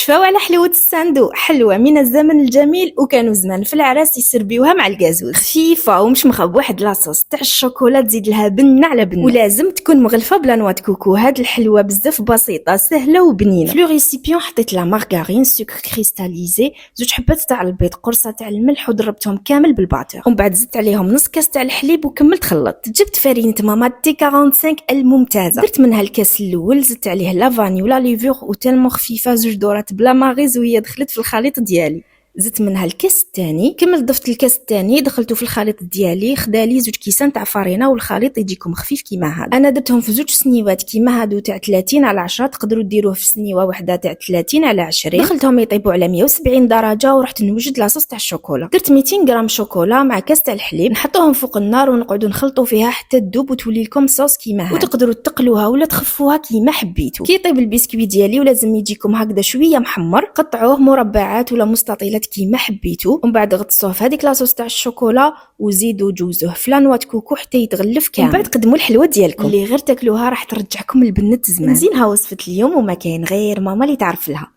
تشفاو على حلوة الصندوق، حلوة من الزمن الجميل وكانوا زمان في العراس يسربيوها مع الكازوز، خفيفة ومش مخب واحد لاصوص تاع الشوكولا، تزيد لها بنة على بنة، ولازم تكون مغلفة بلا نوا كوكو. هاد الحلوة بزاف بسيطة سهلة وبنينة. في لو ريسيبيون حطيت لا مارغارين، سكر كريستاليزي، زوج حبات تاع البيض، قرصة تاع الملح، وضربتهم كامل بالباتور، ومن بعد زدت عليهم نص كاس تاع الحليب وكملت خلطت. جبت فرينة ماما تي 45 الممتازة، درت منها الكاس الاول، زدت عليه لا فاني ولا ليفور وتالمو خفيفة، زوج دورات بلا ماغيز وهي دخلت في الخليط ديالي. زدت منها الكاس الثاني، كملت ضفت الكاس الثاني دخلته في الخليط ديالي، خدالي زوج كيسان تاع فرينه، والخليط يجيكم خفيف كيما هذا. انا درتهم في زوج سنيوات كيما هادو تاع 30 على 10، تقدروا ديروه في سنيوه وحده تاع 30 على 20. دخلتهم يطيبوا على 170 درجه، ورحت نوجد لاصوص تاع الشوكولا. درت 200 غرام شوكولا مع كاس تاع الحليب، نحطوهم فوق النار ونقعدوا نخلطوا فيها حتى تذوب وتولي لكم صوص كيما هذا، وتقدروا تقلوها ولا تخفوها كيما حبيتوا. كي يطيب البسكويت ديالي ولازم يجيكم هكذا شويه محمر، قطعوه مربعات ولا مستطيلات كيما حبيتوا، ومن بعد غطسوه في هذيك لاصوص تاع الشوكولا وزيدوا جوزوه في لانوات كوكو حتى يتغلف كامل. ومن بعد قدموا الحلوه ديالكم اللي غير تاكلوها راح ترجعكم البنت زمان. زينها وصفه اليوم وما كاين غير ماما اللي تعرف لها.